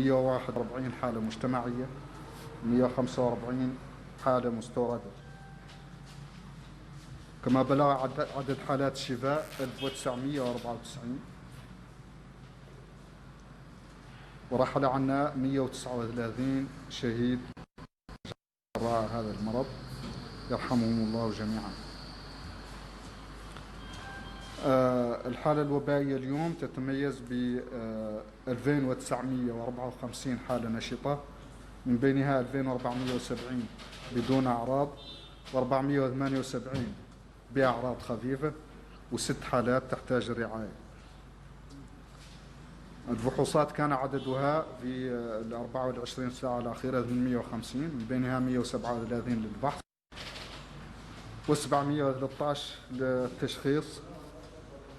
141 حالة مجتمعية، 145 حالة مستوردة. كما بلغ عدد حالات الشفاء 1994، ورحل عنا 139 شهيد جراء هذا المرض، يرحمهم الله جميعا. الحالة الوبائية اليوم تتميز ب 2954 حالة نشطة، من بينها 2470 بدون أعراض، و478 بأعراض خفيفة، و6 حالات تحتاج الرعاية. الفحوصات كان عددها في ال 24 ساعة الأخيرة 850، من بينها 137 للبحث و713 للتشخيص،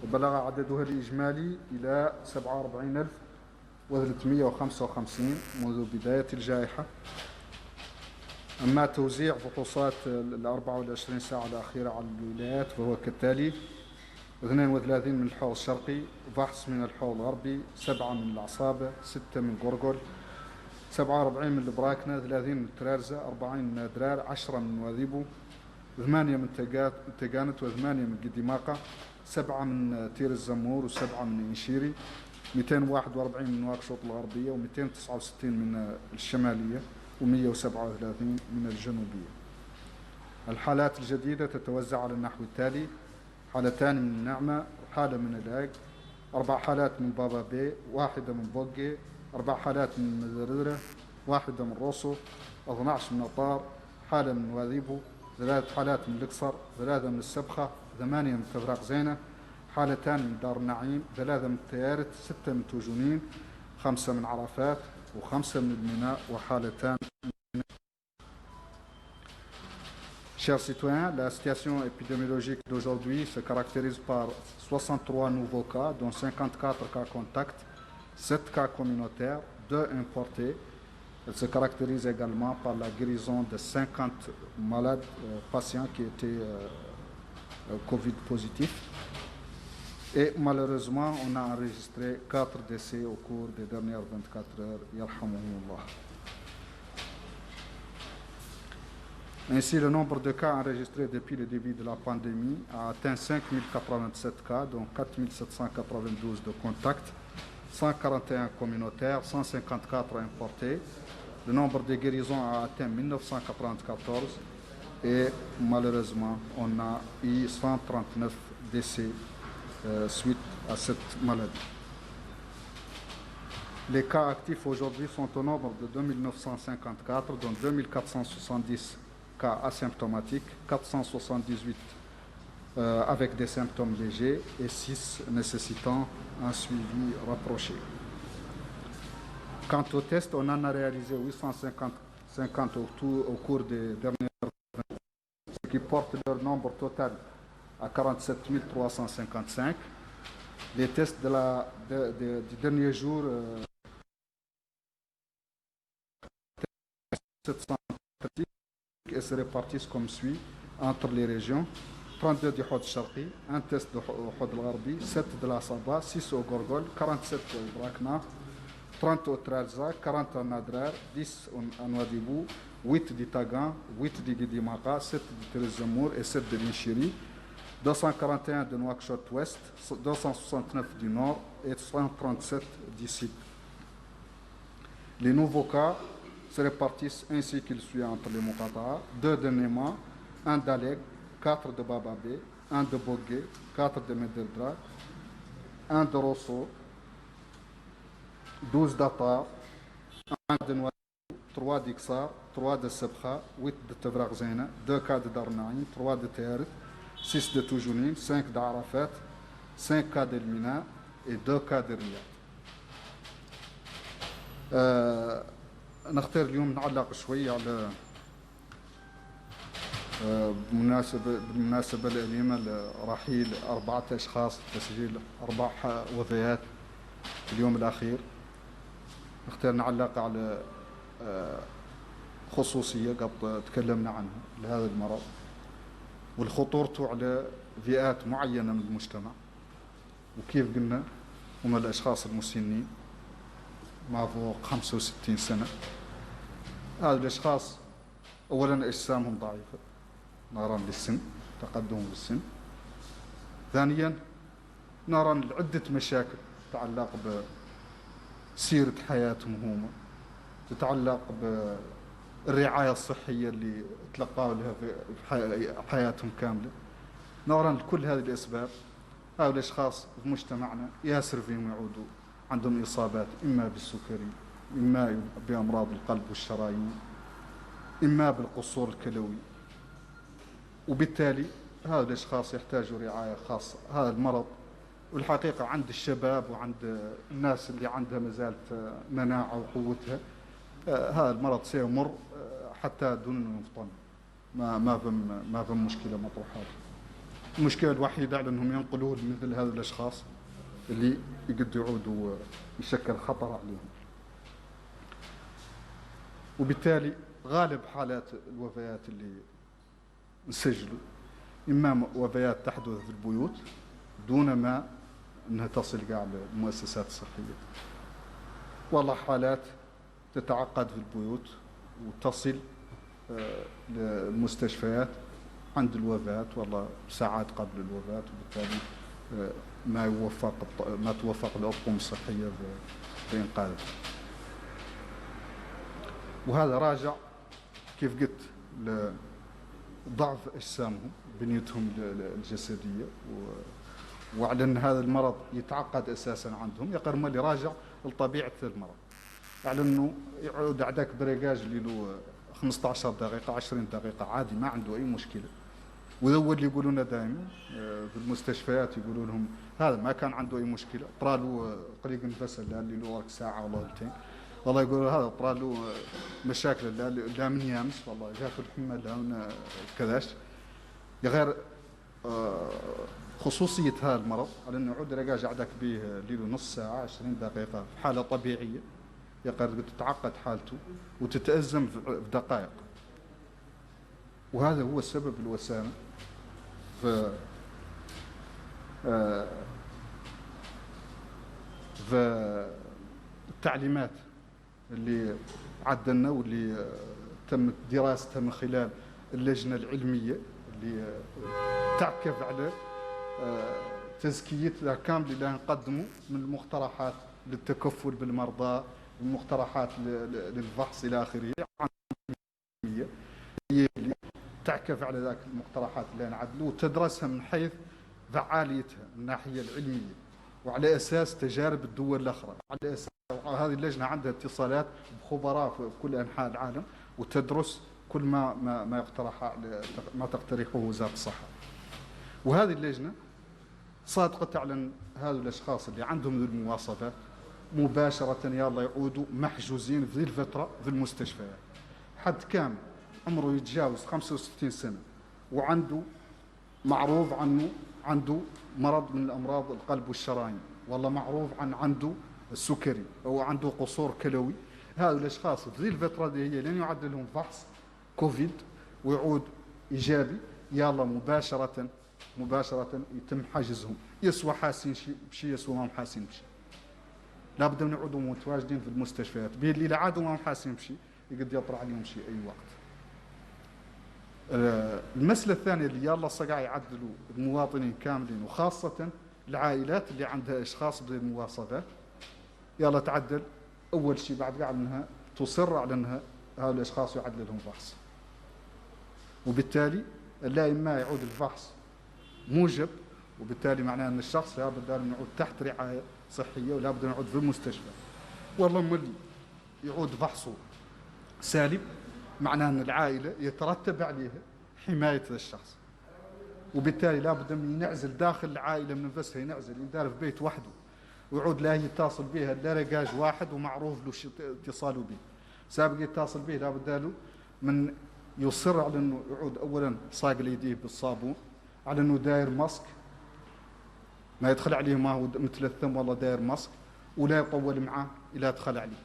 وبلغ عددها الإجمالي إلى 47355 منذ بداية الجائحة. أما توزيع فحوصات ال 24 ساعة الأخيرة على الولايات فهو كالتالي: 32 من الحوض الشرقي، فحص من الحوض الغربي، 7 من العصابة، 6 من غرغل، 47 من البراكنة، 30 من ترارزة، 40 من أدرار، 10 من نواذيبو، 8 من تقانت، و8 من قديماقة، 7 من تير الزمور، و7 من إنشيري، 241 من نواكشوط الغربية، و269 من الشمالية، و137 من الجنوبية. الحالات الجديدة تتوزع على النحو التالي: حالتان من النعمة، وحالة من العاق، 4 حالات من بابا بي، 1 من بوغي، 4 حالات من مزردرة، 1 من روسو، 12 من أطار، حالة من نواذيبو، 3 حالات من القصر، 3 من السبخة، 8 من تفراق زينة، حالتان من دار النعيم، 3 من التيارت، 6 من توجونين، 5 من عرفات، و5 من الميناء، وحالتان. Chers citoyens, la situation épidémiologique d'aujourd'hui se caractérise par 63 nouveaux cas, dont 54 cas contacts, 7 cas communautaires, 2 importés. Elle se caractérise également par la guérison de 50 malades patients qui étaient Covid positifs. Et malheureusement, on a enregistré 4 décès au cours des dernières 24 heures. Yarhamuhullah. Ainsi, le nombre de cas enregistrés depuis le début de la pandémie a atteint 5087 cas, dont 4792 de contacts, 141 communautaires, 154 importés. Le nombre de guérisons a atteint 1994 et malheureusement, on a eu 139 décès suite à cette maladie. Les cas actifs aujourd'hui sont au nombre de 2954, dont 2470 cas asymptomatiques, 478 avec des symptômes légers et 6 nécessitant un suivi rapproché. Quant aux tests, on en a réalisé 850 au cours des dernières années, ce qui porte leur nombre total à 47 355. Les tests du dernier jour, 700 et se répartissent comme suit entre les régions: 32 du Hod Sharqi, 1 test de Hod al-Gharbi, 7 de la Saba, 6 au Gorgol, 47 au Brakna, 30 au Trarza, 40 en Adrar, 10 en Nouadhibou, 8 du Tagan, 8 du Guidimaka, 7 du Terezamour et 7 de l'Inchiri, 241 de Nouakchott Ouest, 269 du Nord et 137 du Sud. Les nouveaux cas se répartissent ainsi qu'il suit entre les Muqata'a: 2 de Nema, 1 d'Aleg, 4 de Bababé, 1 de Bogué, 4 de Mederdra, 1 de Rosso, 12 d'Atar, 1 de Nouadhibou, 3 d'Iksar, 3 de Sebkha, 8 de Tevrak Zena, 2 cas de Darnaïm, 3 de Théarit, 6 de Toujounim, 5 d'Arafat, 5 cas d'Elmina et 2 cas de Riyad. نختار اليوم نعلق شوي على بالمناسبة الأليمة لرحيل 4 أشخاص، تسجيل 4 وفيات في اليوم الأخير. نختار نعلق على خصوصية قد تكلمنا عنها لهذا المرض والخطورته على فئات معينة من المجتمع، وكيف قلنا هم الأشخاص المسنين ما فوق 65 سنة. هذه الأشخاص أولا أجسامهم ضعيفة نظرا للسن، تقدمهم بالسن. ثانيا نرى عدة مشاكل تتعلق بسيرة حياتهم هم، تتعلق بالرعاية الصحية اللي تلقاوا لها في حياتهم كاملة. نظرا لكل هذه الأسباب هؤلاء الأشخاص في مجتمعنا ياسر فيهم يعودوا عندهم إصابات إما بالسكري، إما بأمراض القلب والشرايين، إما بالقصور الكلوي. وبالتالي هؤلاء الأشخاص يحتاجوا رعاية خاصة. هذا المرض والحقيقة عند الشباب وعند الناس اللي عندها مازالت مناعة وقوتها، هذا المرض سيمر حتى دون أن يفطن. ما فهم مشكلة مطروحة. المشكلة الوحيدة على أنهم ينقلوه لمثل هذه الأشخاص اللي يقد يعودوا يشكل خطر عليهم. وبالتالي غالب حالات الوفيات اللي نسجلوا إما وفيات تحدث في البيوت دون ما أنها تصل قاع للمؤسسات الصحية، والله حالات تتعقد في البيوت وتصل للمستشفيات عند الوفاة، والله ساعات قبل الوفاة، وبالتالي ما توفق الأطقم الصحية بإنقاذه. وهذا راجع كيف قلت لضعف أجسامهم، بنيتهم الجسدية، وعلى أن هذا المرض يتعقد أساسا عندهم. يقرم اللي راجع لطبيعة المرض، على أنه يعود عندك بريقاج اللي له 15 دقيقة 20 دقيقة عادي ما عنده أي مشكلة. وذو اللي يقولون دائما في المستشفيات يقولون لهم هذا ما كان عنده أي مشكلة، طرا له قليق نفس اللي له ورك ساعة ولا ولتين، والله يقولوا هذا طرا له مشاكل لا من يامس، والله جاء في الحمى لا كذاش. غير خصوصية هذا المرض على أنه يعود رقاج عندك به له نص ساعة 20 دقيقة في حالة طبيعية، يقدر تتعقد حالته وتتأزم في دقائق. وهذا هو السبب الوسامة في التعليمات اللي عدلنا واللي تم دراستها من خلال اللجنة العلمية اللي تعكف على تزكية الأحكام اللي نقدموا من المقترحات للتكفل بالمرضى، المقترحات للفحص إلى آخره. هي اللي تعكف على ذاك المقترحات اللي نعدلوا وتدرسها من حيث فعاليتها من الناحية العلمية، وعلى أساس تجارب الدول الأخرى. على أساس هذه اللجنة عندها اتصالات بخبراء في كل أنحاء العالم، وتدرس كل ما تقترحه وزارة الصحة. وهذه اللجنة صادقة تعلن هذول الأشخاص اللي عندهم المواصفات مباشرة يلا يعودوا محجوزين في ذي الفترة في المستشفيات. حد كامل عمره يتجاوز 65 سنة وعنده معروف عنه عنده مرض من الأمراض القلب والشرايين، والله معروف عنده السكري أو عنده قصور كلوي، هذول الأشخاص في ذي الفترة دي هي لن يعد لهم فحص كوفيد ويعود إيجابي، يلا مباشرة يتم حجزهم. يسوى حاسين بشيء يسوى ما محاسين بشيء، لابد من يعودوا متواجدين في المستشفيات. به اللي لا عادوا ما محاسين بشيء يقد يطرح عليهم شيء أي وقت. المسألة الثانية اللي يلا صقع يعدلوا المواطنين كاملين وخاصة العائلات اللي عندها أشخاص بذي المواصفات، يلا تعدل أول شيء بعد قاعد أنها تصر على أنها هؤلاء الأشخاص يعدل لهم فحص، وبالتالي لا إما يعود الفحص موجب، وبالتالي معناه أن الشخص لابد أن يعود تحت رعاية صحية ولابد أن يعود في المستشفى. والله ملي يعود فحصه سالب معناه أن العائلة يترتب عليها حماية الشخص، وبالتالي لابد من ينعزل داخل العائلة من نفسها، ينعزل يدار في بيت وحده ويعود لا يتصل بها لا رقاج واحد ومعروف له اتصاله به سابق يتصل به. لابد له من يصر على أنه يعود أولا صاقل يديه بالصابون، على أنه داير ماسك ما يدخل عليه ما هو مثل الثم، والله داير ماسك ولا يطول معاه إلى يدخل عليه.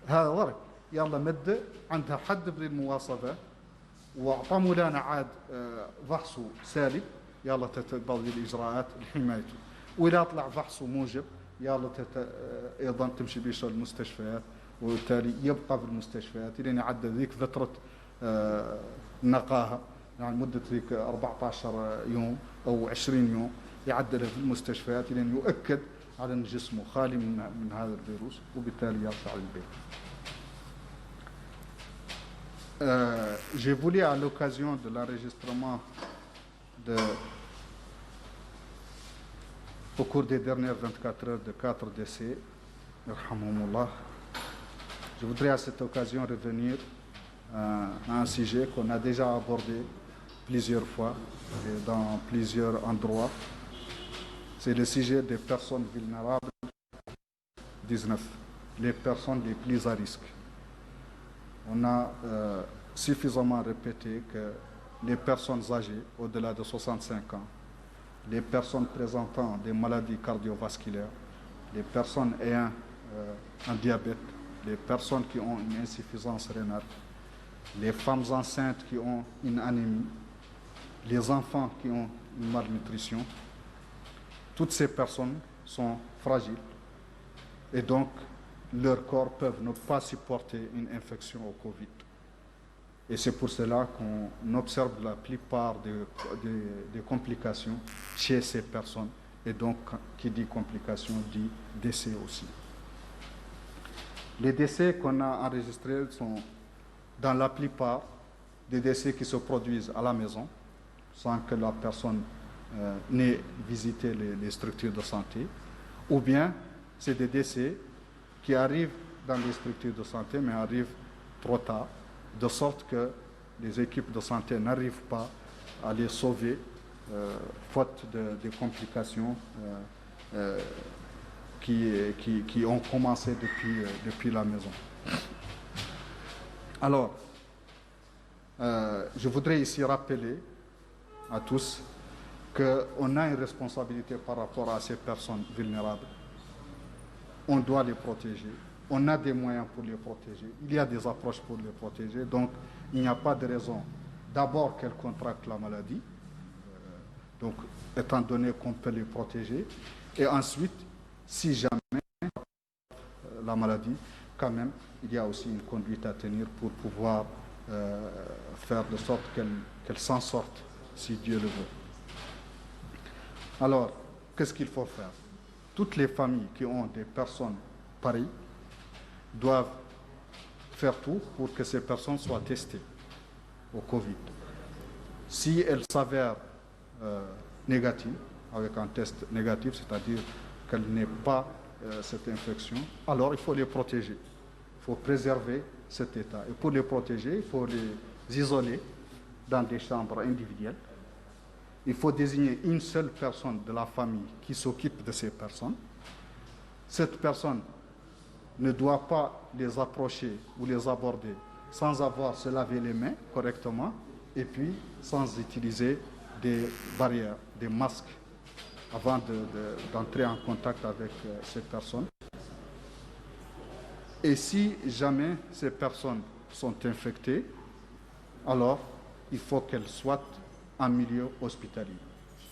هذا ضرب يلا مدة عندها حد بالمواصفات وأعطى مولانا عاد فحصه سالب، يلا تتبادل الإجراءات لحمايته. وإذا طلع فحصه موجب يلا ايضا تمشي بيش المستشفيات، وبالتالي يبقى في المستشفيات لين يعدى ذيك فتره نقاهه، يعني مده ذيك 14 يوم او 20 يوم يعدل في المستشفيات لين يؤكد على ان جسمه خالي من هذا الفيروس، وبالتالي يرجع للبيت. J'ai voulu, à l'occasion de l'enregistrement au cours des dernières 24 heures de 4 décès, je voudrais à cette occasion revenir à un sujet qu'on a déjà abordé plusieurs fois et dans plusieurs endroits. C'est le sujet des personnes vulnérables 19, les personnes les plus à risque. On a suffisamment répété que les personnes âgées au-delà de 65 ans, les personnes présentant des maladies cardiovasculaires, les personnes ayant un diabète, les personnes qui ont une insuffisance rénale, les femmes enceintes qui ont une anémie, les enfants qui ont une malnutrition, toutes ces personnes sont fragiles et donc leurs corps peuvent ne pas supporter une infection au Covid. Et c'est pour cela qu'on observe la plupart des complications chez ces personnes. Et donc, qui dit complications dit décès aussi. Les décès qu'on a enregistrés sont dans la plupart des décès qui se produisent à la maison, sans que la personne n'ait visité les structures de santé, ou bien c'est des décès qui arrivent dans les structures de santé, mais arrivent trop tard, de sorte que les équipes de santé n'arrivent pas à les sauver, faute de complications qui ont commencé depuis la maison. Alors, je voudrais ici rappeler à tous qu'on a une responsabilité par rapport à ces personnes vulnérables. On doit les protéger. On a des moyens pour les protéger. Il y a des approches pour les protéger. Donc, il n'y a pas de raison d'abord qu'elles contractent la maladie, donc étant donné qu'on peut les protéger. Et ensuite, si jamais la maladie, quand même, il y a aussi une conduite à tenir pour pouvoir faire de sorte qu'elle s'en sorte, si Dieu le veut. Alors, qu'est-ce qu'il faut faire? Toutes les familles qui ont des personnes pareilles doivent faire tout pour que ces personnes soient testées au Covid. Si elles s'avèrent négatives, avec un test négatif, c'est-à-dire qu'elles n'aient pas cette infection, alors il faut les protéger. Il faut préserver cet état. Et pour les protéger, il faut les isoler dans des chambres individuelles. Il faut désigner une seule personne de la famille qui s'occupe de ces personnes. Cette personne ne doit pas les approcher ou les aborder sans avoir se laver les mains correctement et puis sans utiliser des barrières, des masques avant d'entrer en contact avec ces personnes. Et si jamais ces personnes sont infectées, alors il faut qu'elles soient en milieu hospitalier.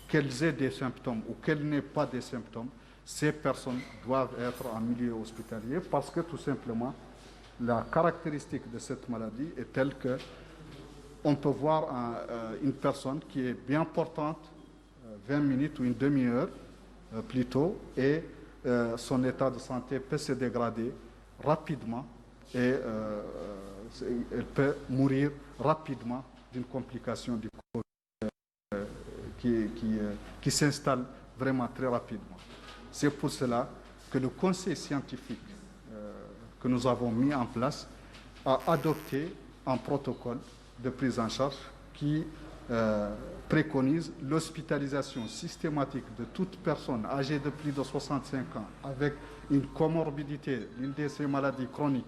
Qu'elles aient des symptômes ou qu'elles n'aient pas des symptômes, ces personnes doivent être en milieu hospitalier parce que tout simplement, la caractéristique de cette maladie est telle que on peut voir une personne qui est bien portante 20 minutes ou une demi-heure plus tôt et son état de santé peut se dégrader rapidement et elle peut mourir rapidement d'une complication du Covid qui s'installe vraiment très rapidement. C'est pour cela que le conseil scientifique que nous avons mis en place a adopté un protocole de prise en charge qui préconise l'hospitalisation systématique de toute personne âgée de plus de 65 ans avec une comorbidité, l'une de ces maladies chroniques,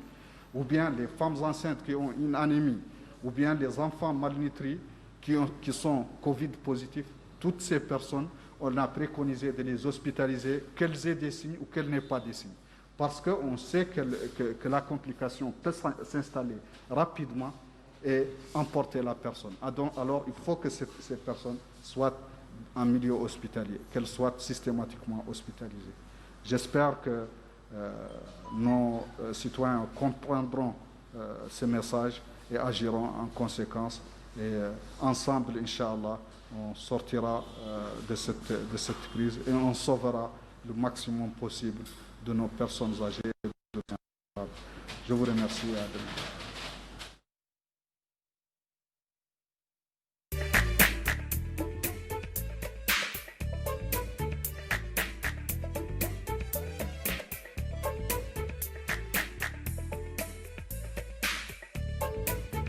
ou bien les femmes enceintes qui ont une anémie, ou bien les enfants malnutris qui sont Covid positifs. Toutes ces personnes, on a préconisé de les hospitaliser, qu'elles aient des signes ou qu'elles n'aient pas des signes. Parce qu'on sait que la complication peut s'installer rapidement et emporter la personne. Alors, il faut que ces personnes soient en milieu hospitalier, qu'elles soient systématiquement hospitalisées. J'espère que nos citoyens comprendront ces messages et agiront en conséquence. Et ensemble, Inch'Allah, on sortira de cette crise et on sauvera le maximum possible de nos personnes âgées. Je vous remercie et à demain.